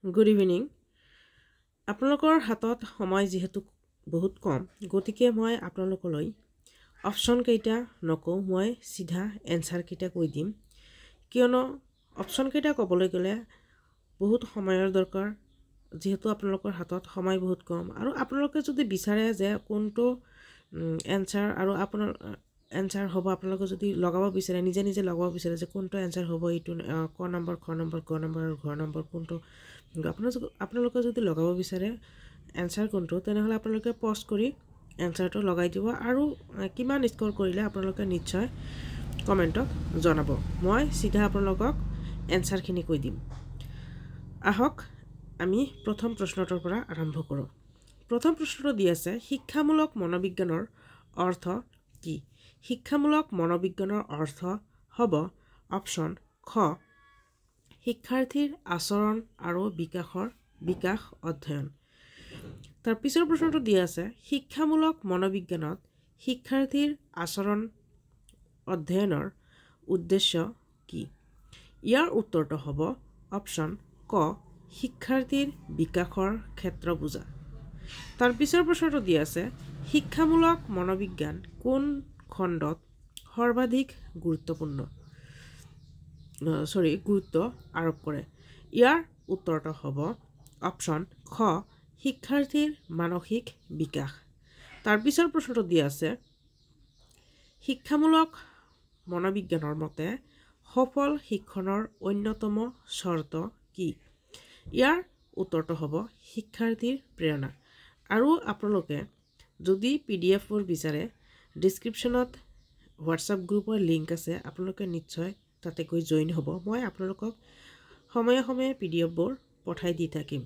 Good evening. আপোনালোকৰ হাতত সময় যেহেতু বহুত কম গতিকে মই আপোনালোকলৈ অপচন কেইটা নকওঁ মই সিধা এনসাৰ কেইটা কৈ দিম কিয়নো অপচন কেইটা ক'বলৈ গ'লে বহুত সময়ৰ দৰকাৰ যেহেতু আপোনালোকৰ হাতত সময় বহুত কম আৰু আপোনালোকে যদি বিচাৰে যে কোনটো এনসাৰ আৰু আপোনাৰ এনসাৰ হ'ব আপোনালোকে যদি লগাব বিচাৰে নিজে নিজে লগাব বিচাৰে যে কোনটো এনসাৰ হ'ব এইটো ক নম্বৰ খ নম্বৰ গ নম্বৰ আৰু ঘ নম্বৰ কোনটো আপোনালোকে যদি লগাব বিচাৰে এনসাৰ কোনটো তেনেহলে আপোনালোকে পজ কৰি এনসাৰটো লগাই দিব আৰু কিমান স্কোৰ কৰিলে আপোনালোকে নিশ্চয় কমেন্টত জনাব মই সিধা আপোনালোকক এনসাৰখিনি কৈ দিম আহক আমি প্ৰথম প্ৰশ্নটোৰ পৰা আৰম্ভ কৰোঁ প্ৰথম প্ৰশ্নটো দি আছে শিক্ষামূলক মনোবিজ্ঞানৰ অৰ্থ কি শিক্ষামূলক মনোবিজ্ঞানৰ অৰ্থ হ'ব অপচন খ শিক্ষাৰ্থীৰ আচৰণ আৰু বিকাশ অধ্যয়ন তাৰ পিছৰ প্ৰশ্নটো দি আছে শিক্ষামূলক মনোবিজ্ঞানত শিক্ষাৰ্থীৰ আচৰণ অধ্যয়নৰ উদ্দেশ্য কি ইয়াৰ উত্তৰটো হ'ব অপচন ক শিক্ষাৰ্থীৰ বিকাশৰ ক্ষেত্ৰ বুজা তাৰ পিছৰ প্ৰশ্নটো দি আছে শিক্ষামূলক মনোবিজ্ঞান কোন খণ্ডত সৰ্বাধিক গুৰুত্ব আৰোপ কৰে ইয়াৰ উত্তৰটো হ'ব অপচন খ শিক্ষাৰ্থীৰ মানসিক বিকাশ তাৰ পিছৰ প্ৰশ্নটো দি আছে শিক্ষামূলক মনোবিজ্ঞানৰ মতে সফল শিক্ষণৰ অন্যতম চৰ্ত কি ইয়াৰ উত্তৰটো হ'ব শিক্ষাৰ্থীৰ প্ৰেৰণা আৰু আপোনালোকে যদি পিডিএফৰ বিচাৰে ডেসক্ৰিপচনত হোৱাটসঅ্যাপ গ্ৰুপৰ লিংক আছে আপোনালোকে নিশ্চয় তাতে গৈ জয়েন হ'ব মই আপোনালোকক সময়ে সময়ে পিডিএফবোৰ পঠাই দি থাকিম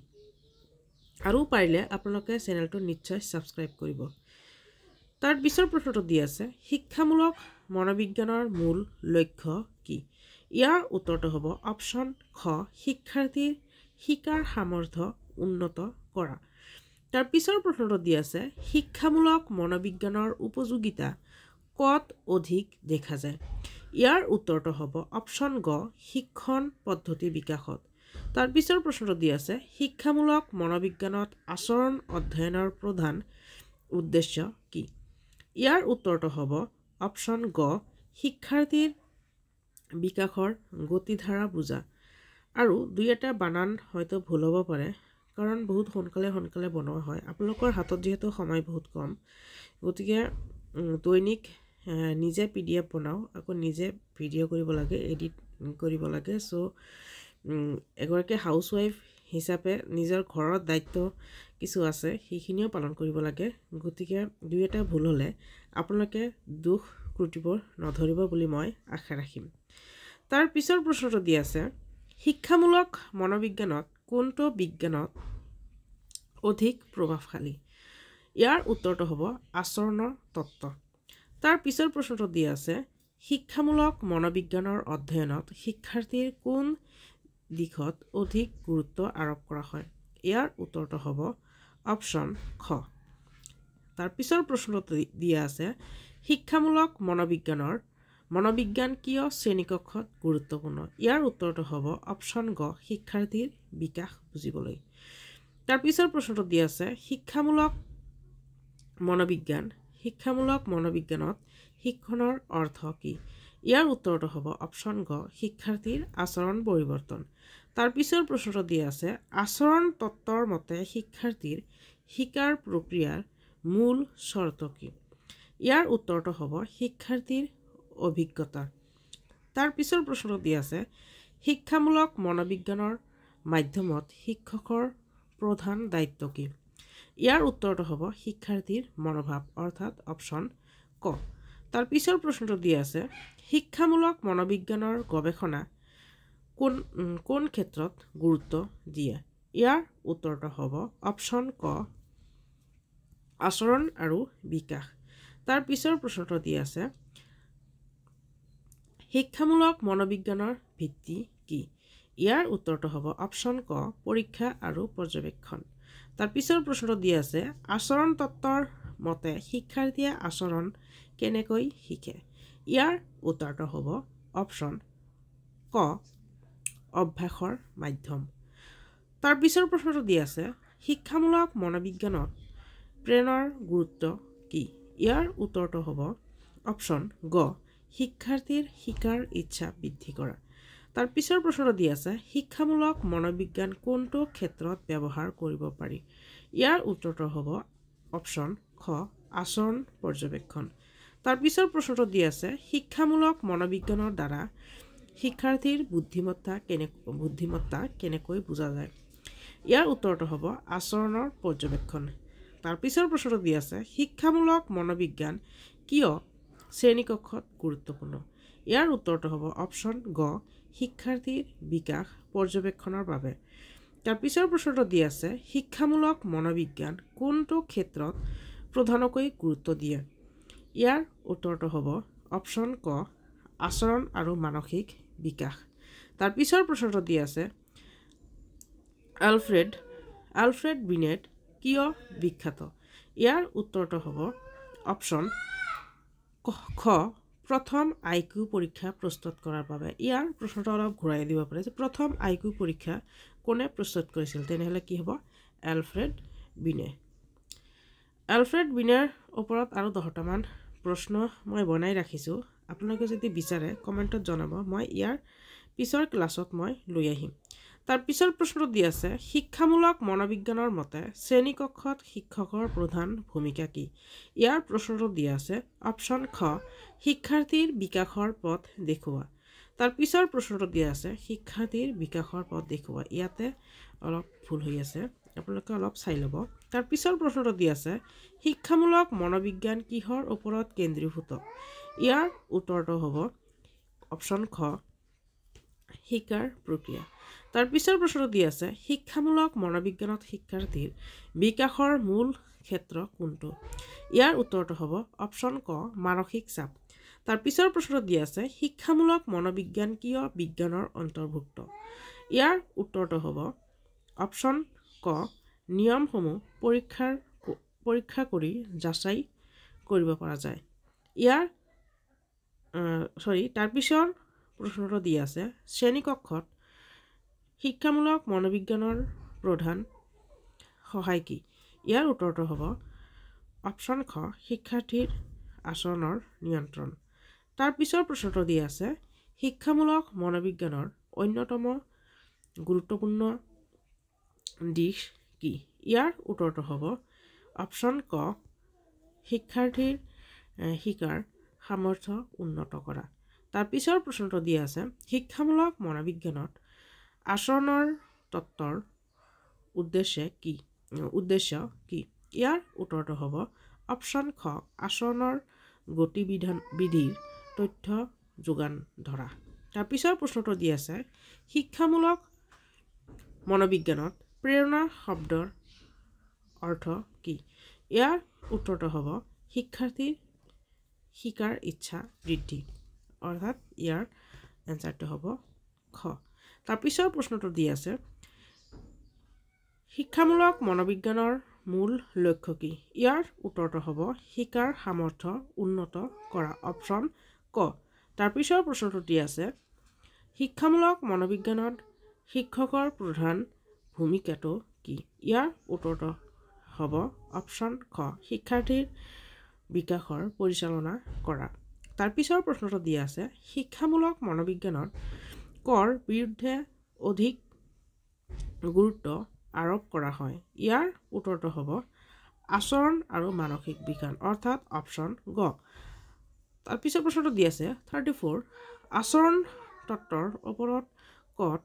আৰু পাৰিলে আপোনালোকে চেনেলটো নিশ্চয় সাবস্ক্ৰাইব কৰিব তাৰ পিছৰ প্ৰশ্নটো দি আছে শিক্ষামূলক মনোবিজ্ঞানৰ মূল লক্ষ্য কি ইয়াৰ উত্তৰটো হ'ব অপচন খ শিক্ষাৰ্থীৰ শিকাৰ সামৰ্থ্য উন্নত কৰা তাৰ পিছৰ প্ৰশ্নটো দি আছে শিক্ষামূলক মনোবিজ্ঞানৰ উপযোগিতা কত অধিক দেখা যায় ইয়াৰ উত্তৰটো হ'ব অপচন গ শিক্ষণ পদ্ধতি বিকাশত তাৰ পিছৰ প্ৰশ্নটো দি আছে শিক্ষামূলক মনোবিজ্ঞানত আচৰণ অধ্যয়নৰ প্ৰধান উদ্দেশ্য কি ইয়াৰ উত্তৰটো হ'ব অপচন গ শিক্ষাৰ্থীৰ বিকাশৰ গতিধাৰা বুজা আৰু দুই এটা বানান হয়তো ভুল হ'ব পাৰে কাৰণ বহুত সোনকালে বনোৱা হয় আপোনালোকৰ হাতত যেহেতু সময় বহুত কম গতিকে দৈনিক নিজে পিডিএফ বনাও আকৌ নিজে ভিডিঅ' কৰিব লাগে এডিট কৰিব লাগে সো এগৰাকী হাউসৱাইফ হিচাপে নিজৰ ঘৰৰ দায়িত্ব কিছু আছে সেইখিনিও পালন কৰিব লাগে গতিকে দুই এটা ভুল হলে আপোনালোকে দুখ ক্ৰুটিবোৰ নধৰিব বুলি মই আশা ৰাখিম তাৰ পিছৰ প্ৰশ্নটো দি আছে শিক্ষামূলক মনোবিজ্ঞানত কোনটো বিজ্ঞানত অধিক প্ৰভাৱশালী ইয়াৰ উত্তৰটো হ'ব আচৰণৰ তত্ত্ব তাৰ পিছৰ প্ৰশ্নটো দি আছে শিক্ষামূলক মনোবিজ্ঞানৰ অধ্যয়নত শিক্ষাৰ্থীৰ কোন দিশত অধিক গুৰুত্ব আৰোপ কৰা হয় ইয়াৰ উত্তৰটো হ'ব অপচন খ তাৰ পিছৰ প্ৰশ্নটো দিয়া আছে শিক্ষামূলক মনোবিজ্ঞান কিয় শ্ৰেণীকক্ষত গুৰুত্বপূৰ্ণ ইয়াৰ উত্তৰটো হ'ব অপচন গ শিক্ষাৰ্থীৰ বিকাশ বুজিবলৈ তাৰ পিছৰ প্ৰশ্নটো দিয়া আছে শিক্ষামূলক মনোবিজ্ঞানত শিক্ষণৰ অৰ্থ কি ইয়াৰ উত্তৰটো হ'ব অপচন গ শিক্ষাৰ্থীৰ আচৰণ পৰিৱৰ্তন তাৰ পিছৰ প্ৰশ্নটো দিয়া আছে আচৰণ তত্ত্বৰ মতে শিক্ষাৰ্থীৰ শিকাৰ প্ৰক্ৰিয়াৰ মূল চৰ্ত কি ইয়াৰ উত্তৰটো হ'ব শিক্ষাৰ্থীৰ অভিজ্ঞতা তাৰ পিছৰ প্ৰশ্নটো দিয়া আছে শিক্ষামূলক মনোবিজ্ঞানৰ মাধ্যমত শিক্ষকৰ প্ৰধান দায়িত্ব কি ইয়াৰ উত্তৰটো হ'ব শিক্ষাৰ্থীৰ মনোভাৱ অৰ্থাৎ অপচন ক তাৰ পিছৰ প্ৰশ্নটো দিয়া আছে শিক্ষামূলক মনোবিজ্ঞানৰ গৱেষণা কোন ক্ষেত্ৰত গুৰুত্ব দিয়ে ইয়াৰ উত্তৰটো হ'ব অপচন ক আচৰণ আৰু বিকাশ তাৰ পিছৰ প্ৰশ্নটো দিয়া আছে শিক্ষামূলক মনোবিজ্ঞানৰ ভিত্তি কি ইয়াৰ উত্তৰটো হ'ব অপচন ক পৰীক্ষা আৰু পৰ্যবেক্ষণ তাৰ পিছৰ প্ৰশ্নটো দিয়া আছে আচৰণ তত্ত্বৰ মতে শিক্ষাৰ্থীয়ে আচৰণ কেনেকৈ শিকে ইয়াৰ উত্তৰটো হ'ব অপচন ক অভ্যাসৰ মাধ্যম তাৰ পিছৰ প্ৰশ্নটো দি আছে শিক্ষামূলক মনোবিজ্ঞানত প্ৰেৰণাৰ গুৰুত্ব কি ইয়াৰ উত্তৰটো হ'ব অপশ্যন গ শিক্ষাৰ্থীৰ শিকাৰ ইচ্ছা বৃদ্ধি কৰা তাৰ পিছৰ প্ৰশ্নটো দি আছে শিক্ষামূলক মনোবিজ্ঞান কোনটো ক্ষেত্ৰত ব্যৱহাৰ কৰিব পাৰি ইয়াৰ উত্তৰটো হ'ব অপশ্যন খ আচৰণ পৰ্যবেক্ষণ তাৰ পিছৰ প্ৰশ্নটো দি আছে শিক্ষামূলক মনোবিজ্ঞানৰ দ্বাৰা শিক্ষাৰ্থীৰ বুদ্ধিমত্তা কেনেকৈ বুজা যায় ইয়াৰ উত্তৰটো হ'ব আচৰণৰ পৰ্যবেক্ষণ তাৰ পিছৰ প্ৰশ্নটো দি আছে শিক্ষামূলক মনোবিজ্ঞান কিয় শ্ৰেণীকক্ষত গুৰুত্বপূৰ্ণ ইয়াৰ উত্তৰটো হ'ব অপশ্যন গ শিক্ষাৰ্থীৰ বিকাশ পৰ্যবেক্ষণৰ বাবে তাৰ পিছৰ প্ৰশ্নটো দি আছে শিক্ষামূলক মনোবিজ্ঞান কোনটো ক্ষেত্ৰত প্ৰধানকৈ গুৰুত্ব দিয়ে ইয়াৰ উত্তৰটো হ'ব অপশ্যন ক আচৰণ আৰু মানসিক বিকাশ তাৰ পিছৰ প্ৰশ্নটো দি আছে আলফ্ৰেড বিনেট কিয় বিখ্যাত ইয়াৰ উত্তৰটো হ'ব অপশ্যন খ প্ৰথম আইকিউ পৰীক্ষা প্ৰস্তুত কৰাৰ বাবে ইয়াৰ প্ৰশ্নটো অলপ ঘূৰাই দিব পাৰে যে প্ৰথম আইকিউ পৰীক্ষা কোনে প্ৰস্তুত কৰিছিল তেনেহ'লে কি হ'ব আলফ্ৰেড বিনেৰ ওপৰত আৰু 10টামান প্ৰশ্ন মই বনাই ৰাখিছোঁ আপোনালোকে যদি বিচাৰে কমেণ্টত জনাব মই ইয়াৰ পিছৰ ক্লাছত মই লৈ আহিম তাৰ পিছৰ প্ৰশ্নটো দি আছে শিক্ষামূলক মনোবিজ্ঞানৰ মতে শ্ৰেণীকক্ষত শিক্ষকৰ প্ৰধান ভূমিকা কি ইয়াৰ প্ৰশ্নটো দি আছে অপশ্যন খ শিক্ষাৰ্থীৰ বিকাশৰ পথ দেখুওৱা তাৰ পিছৰ প্ৰশ্নটো দি আছে শিক্ষাৰ্থীৰ বিকাশৰ পথ দেখুওৱা ইয়াতে অলপ ভুল হৈ আছে আপোনালোকে অলপ চাই ল'ব তাৰ পিছৰ প্ৰশ্নটো দি আছে শিক্ষামূলক মনোবিজ্ঞান কিহৰ ওপৰত কেন্দ্ৰীভূত ইয়াৰ উত্তৰটো হ'ব অপশ্যন খ শিকাৰ প্ৰক্ৰিয়া তাৰ পিছৰ প্ৰশ্নটো দি আছে শিক্ষামূলক মনোবিজ্ঞানত শিক্ষাৰ্থীৰ বিকাশৰ মূল ক্ষেত্ৰ কোনটো ইয়াৰ উত্তৰটো হ'ব অপশ্যন ক মানসিক চাপ তাৰ পিছৰ প্ৰশ্নটো দি আছে শিক্ষামূলক মনোবিজ্ঞান কিয় বিজ্ঞানৰ অন্তৰ্ভুক্ত ইয়াৰ উত্তৰটো হ'ব অপশ্যন ক নিয়মসমূহ পৰীক্ষা কৰি যাচাই কৰিব পৰা যায় তাৰ পিছৰ প্ৰশ্নটো দি আছে শ্ৰেণীকক্ষত শিক্ষামূলক মনোবিজ্ঞানৰ প্ৰধান সহায় কি ইয়াৰ উত্তৰটো হ'ব অপশ্যন খ শিক্ষাৰ্থীৰ আচৰণৰ নিয়ন্ত্ৰণ তাৰ পিছৰ প্ৰশ্নটো দি আছে শিক্ষামূলক মনোবিজ্ঞানৰ অন্যতম গুৰুত্বপূৰ্ণ দিশ কি ইয়াৰ উত্তৰটো হ'ব অপশ্যন ক শিক্ষাৰ্থীৰ শিকাৰ সামৰ্থ্য উন্নত কৰা তাৰ পিছৰ প্ৰশ্নটো দি আছে শিক্ষামূলক মনোবিজ্ঞানত আচৰণৰ তত্ত্বৰ উদ্দেশ্য কি ইয়াৰ উত্তৰটো হ'ব অপশ্যন খ আচৰণৰ গতিবিধিৰ তথ্য যোগান ধৰা তাৰ পিছৰ প্ৰশ্নটো দি আছে শিক্ষামূলক মনোবিজ্ঞানত প্ৰেৰণা শব্দৰ অৰ্থ কি ইয়াৰ উত্তৰটো হ'ব শিক্ষাৰ্থীৰ শিকাৰ ইচ্ছা বৃদ্ধি অৰ্থাৎ ইয়াৰ এনচাৰটো হ'ব খ তাৰ পিছৰ প্ৰশ্নটো দি আছে শিক্ষামূলক মনোবিজ্ঞানৰ মূল লক্ষ্য কি ইয়াৰ উত্তৰটো হ'ব শিকাৰ সামৰ্থ্য উন্নত কৰা অপশ্যন ক তাৰ পিছৰ প্ৰশ্নটো দি আছে শিক্ষামূলক মনোবিজ্ঞানত শিক্ষকৰ প্ৰধান ভূমিকাটো কি ইয়াৰ উত্তৰটো হ'ব অপশ্যন খ শিক্ষাৰ্থীৰ বিকাশৰ পৰিচালনা কৰা তাৰ পিছৰ প্ৰশ্নটো দি আছে শিক্ষামূলক মনোবিজ্ঞানত কৰ বিৰুদ্ধে অধিক গুৰুত্ব আৰোপ কৰা হয় ইয়াৰ উত্তৰটো হ'ব আচৰণ আৰু মানসিক বিজ্ঞান অৰ্থাৎ অপশ্যন গ তাৰ পিছৰ প্ৰশ্নটো দি আছে 34 আচৰণ তত্ত্বৰ ওপৰত কত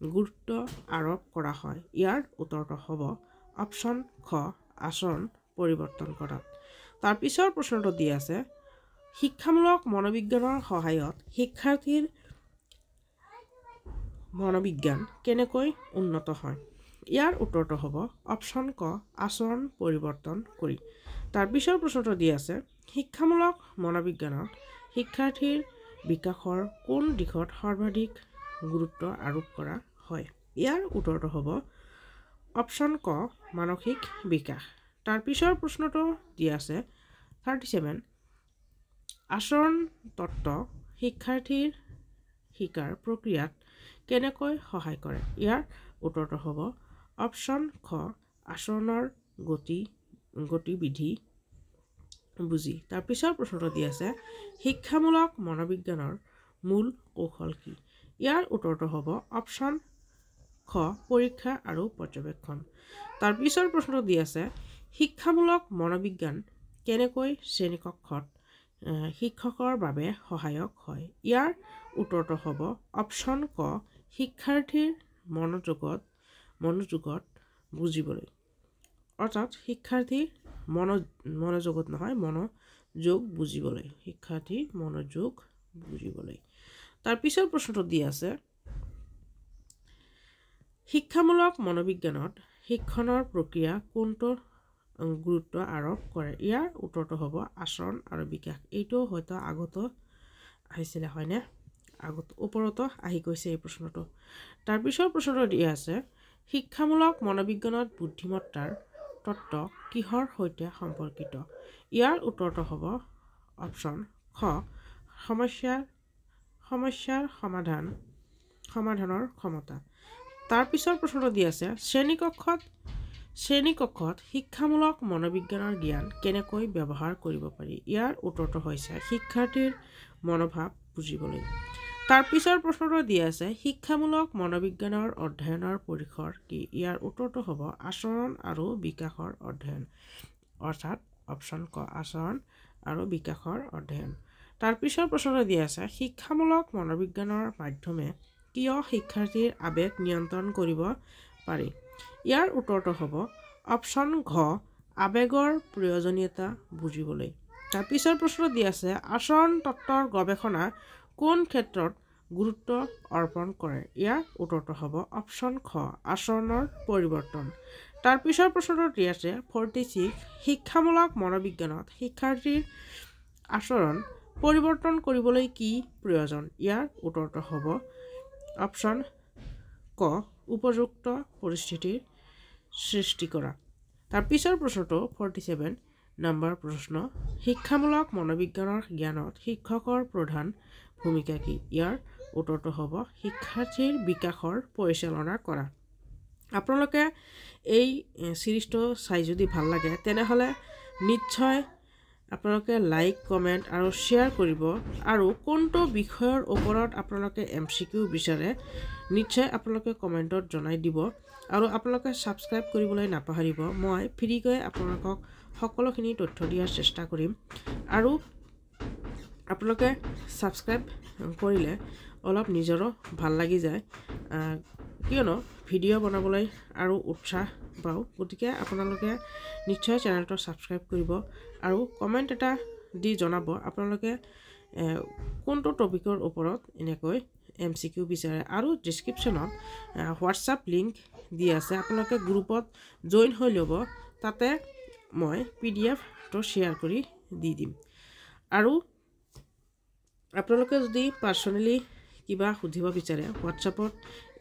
গুৰুত্ব আৰোপ কৰা হয় ইয়াৰ উত্তৰটো হ'ব অপশ্যন খ আচৰণ পৰিৱৰ্তন কৰা তাৰ পিছৰ প্ৰশ্নটো দি আছে শিক্ষামূলক মনোবিজ্ঞানৰ সহায়ত শিক্ষাৰ্থীৰ মনোবিজ্ঞান কেনেকৈ উন্নত হয় ইয়াৰ উত্তৰটো হ'ব অপশ্যন ক আচৰণ পৰিৱৰ্তন কৰি তাৰ পিছৰ প্ৰশ্নটো দি আছে শিক্ষামূলক মনোবিজ্ঞানত শিক্ষাৰ্থীৰ বিকাশৰ কোন দিশত সৰ্বাধিক গুৰুত্ব আৰোপ কৰা হয় ইয়াৰ উত্তৰটো হ'ব অপশ্যন ক মানসিক বিকাশ তাৰ পিছৰ প্ৰশ্নটো দি আছে 37 আচৰণ তত্ত্ব শিক্ষাৰ্থীৰ শিকাৰ প্ৰক্ৰিয়াত কেনেকৈ সহায় কৰে ইয়াৰ উত্তৰটো হ'ব অপশ্যন খ আচৰণৰ গতিবিধি বুজি। তাৰ পিছৰ প্ৰশ্নটো দি আছে শিক্ষামূলক মনোবিজ্ঞানৰ মূল কৌশল কি? ইয়াৰ উত্তৰটো হ'ব অপশ্যন খ পৰীক্ষা আৰু পৰ্যবেক্ষণ। তাৰ পিছৰ প্ৰশ্নটো দি আছে শিক্ষামূলক মনোবিজ্ঞান কেনেকৈ শ্ৰেণীকক্ষত শিক্ষকৰ বাবে সহায়ক হয়? ইয়াৰ উত্তৰটো হ'ব অপশ্যন ক শিক্ষাৰ্থীৰ মনোযোগত বুজিবলৈ। অৰ্থাৎ শিক্ষাৰ্থীৰ মনোযোগ বুজিবলৈ। শিক্ষাৰ্থীৰ মনোযোগ বুজিবলৈ। তাৰ পিছৰ প্ৰশ্নটো দি আছে শিক্ষামূলক মনোবিজ্ঞানত শিক্ষণৰ প্ৰক্ৰিয়া কোনটো গুৰুত্ব আৰোপ কৰে? ইয়াৰ উত্তৰটো হ'ব আচৰণ আৰু বিকাশ। এইটো হয়তো আগতো আহিছিলে হয়নে? ওপৰতো আহি গৈছে এই প্ৰশ্নটো। তাৰ পিছৰ প্ৰশ্নটো দি আছে শিক্ষামূলক মনোবিজ্ঞানত বুদ্ধিমত্তাৰ তত্ত্ব কিহৰ সৈতে সম্পৰ্কিত? ইয়াৰ উত্তৰটো হ'ব অপশ্যন খ সমস্যাৰ সমাধানৰ ক্ষমতা। তাৰ পিছৰ প্ৰশ্নটো দি আছে শ্ৰেণীকক্ষত শিক্ষামূলক মনোবিজ্ঞানৰ জ্ঞান কেনেকৈ ব্যৱহাৰ কৰিব পাৰি? ইয়াৰ উত্তৰটো হৈছে শিক্ষাৰ্থীৰ মনোভাৱ বুজিবলৈ। তাৰ পিছৰ প্ৰশ্নটো দি আছে শিক্ষামূলক মনোবিজ্ঞানৰ অধ্যয়নৰ পৰিসৰ কি? ইয়াৰ উত্তৰটো হ'ব আচৰণ আৰু বিকাশৰ অধ্যয়ন। অৰ্থাৎ অপশ্যন ক আচৰণ আৰু বিকাশৰ অধ্যয়ন। তাৰ পিছৰ প্ৰশ্নটো দি আছে শিক্ষামূলক মনোবিজ্ঞানৰ মাধ্যমে কিয় শিক্ষাৰ্থীৰ আৱেগ নিয়ন্ত্ৰণ কৰিব পাৰি? ইয়াৰ উত্তৰটো হ'ব অপশ্যন ঘ আৱেগৰ প্ৰয়োজনীয়তা বুজিবলৈ। তাৰ পিছৰ প্ৰশ্ন দি আছে আচৰণ তত্ত্বৰ গৱেষণা কোন ক্ষেত্ৰত গুৰুত্ব অৰ্পণ কৰে? ইয়াৰ উত্তৰটো হ'ব অপশ্যন খ আচৰণৰ পৰিৱৰ্তন। তাৰ পিছৰ প্ৰশ্নটো দি আছে 46 শিক্ষামূলক মনোবিজ্ঞানত শিক্ষাৰ্থীৰ আচৰণ পৰিৱৰ্তন কৰিবলৈ কি প্ৰয়োজন? ইয়াৰ উত্তৰটো হ'ব অপশ্যন ক উপযুক্ত পৰিস্থিতিৰ সৃষ্টি কৰা। তাৰ পিছৰ প্ৰশ্নটো 47 নম্বৰ প্ৰশ্ন শিক্ষামূলক মনোবিজ্ঞানৰ জ্ঞানত শিক্ষকৰ প্ৰধান ভূমিকা কি? ইয়াৰ উত্তৰটো হ'ব শিক্ষাৰ্থীৰ বিকাশৰ পৰিচালনা কৰা। আপোনালোকে এই চিৰিজটো চাই যদি ভাল লাগে তেনেহ'লে নিশ্চয় আপোনালোকে লাইক কমেণ্ট আৰু শ্বেয়াৰ কৰিব আৰু কোনটো বিষয়ৰ ওপৰত আপোনালোকে MCQ বিচাৰে নিশ্চয় আপোনালোকে কমেণ্টত জনাই দিব আৰু আপোনালোকে ছাবস্ক্ৰাইব কৰিবলৈ নাপাহৰিব। মই ফ্ৰীকৈ আপোনালোকক সকলোখিনি তথ্য দিয়াৰ চেষ্টা কৰিম আৰু আপোনালোকে ছাবস্ক্ৰাইব কৰিলে অলপ নিজৰো ভাল লাগি যায় কিয়নো ভিডিঅ' বনাবলৈ আৰু উৎসাহ পাওঁ। গতিকে আপোনালোকে নিশ্চয় চেনেলটো ছাবস্ক্ৰাইব কৰিব আৰু কমেণ্ট এটা দি জনাব আপোনালোকে কোনটো টপিকৰ ওপৰত এনেকৈ MCQ বিচাৰে আৰু ডিছক্ৰিপশ্যনত হোৱাটছআপ লিংক দি আছে আপোনালোকে গ্ৰুপত জইন হৈ ল'ব। তাতে মই PDFটো শ্বেয়াৰ কৰি দি দিম আৰু আপোনালোকে যদি পাৰ্চনেলি কিবা সুধিব বিচাৰে হোৱাটছআপত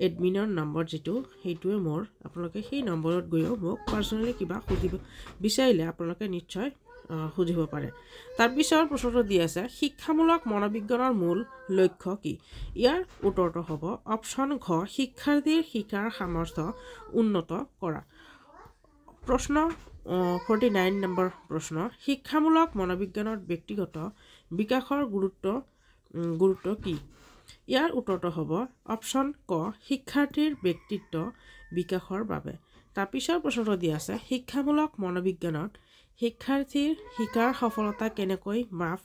এডমিনৰ নম্বৰ যিটো সেইটোৱে মোৰ আপোনালোকে সেই নম্বৰত গৈও মোক পাৰ্চনেলি কিবা সুধিব বিচাৰিলে আপোনালোকে নিশ্চয় সুধিব পাৰে। তাৰ পিছৰ প্ৰশ্নটো দি আছে শিক্ষামূলক মনোবিজ্ঞানৰ মূল লক্ষ্য কি? ইয়াৰ উত্তৰটো হ'ব অপশ্যন ঘ শিক্ষাৰ্থীৰ শিকাৰ সামৰ্থ্য উন্নত কৰা। প্ৰশ্ন 49 নম্বৰ প্ৰশ্ন শিক্ষামূলক মনোবিজ্ঞানত ব্যক্তিগত বিকাশৰ গুৰুত্ব কি? ইয়াৰ উত্তৰটো হ'ব অপশ্যন ক শিক্ষাৰ্থীৰ ব্যক্তিত্ব বিকাশৰ বাবে। তাৰ পিছৰ প্ৰশ্নটো দি আছে শিক্ষামূলক মনোবিজ্ঞানত শিক্ষাৰ্থীৰ শিকাৰ সফলতা কেনেকৈ মাপ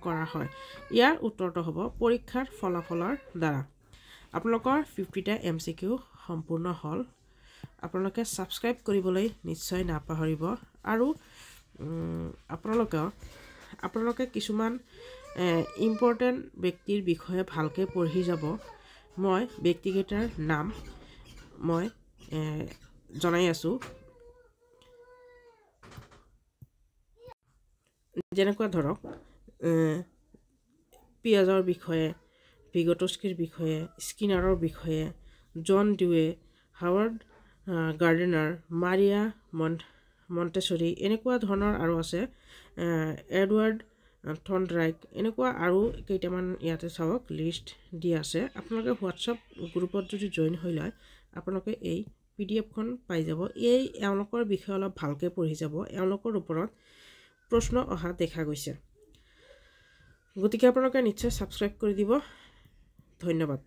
কৰা হয়? ইয়াৰ উত্তৰটো হ'ব পৰীক্ষাৰ ফলাফলৰ দ্বাৰা। আপোনালোকৰ 50টা MCQ সম্পূৰ্ণ হ'ল। আপোনালোকে ছাবস্ক্ৰাইব কৰিবলৈ নিশ্চয় নাপাহৰিব আৰু আপোনালোকে কিছুমান ইম্পৰ্টেণ্ট ব্যক্তিৰ বিষয়ে ভালকৈ পঢ়ি যাব। মই ব্যক্তিকেইটাৰ নাম মই জনাই আছোঁ যেনেকুৱা ধৰক পিয়াজৰ বিষয়ে ভিগটস্কিৰ বিষয়ে স্কিনাৰৰ বিষয়ে জন ডিউৱে হাৱাৰ্ড গাৰ্ডেনাৰ মাৰিয়া মণ্টেছৰী এনেকুৱা ধৰণৰ আৰু আছে এডৱাৰ্ড থৰ্নডাইক এনেকুৱা আৰু কেইটামান ইয়াতে চাওক লিষ্ট দি আছে। আপোনালোকে হোৱাটছআপ গ্ৰুপত যদি জইন হৈ লয় আপোনালোকে এই PDF-খন পাই যাব। এওঁলোকৰ বিষয়ে অলপ ভালকৈ পঢ়ি যাব। এওঁলোকৰ ওপৰত প্ৰশ্ন অহা দেখা গৈছে। গতিকে আপোনালোকে নিশ্চয় ছাবস্ক্ৰাইব কৰি দিব। ধন্যবাদ।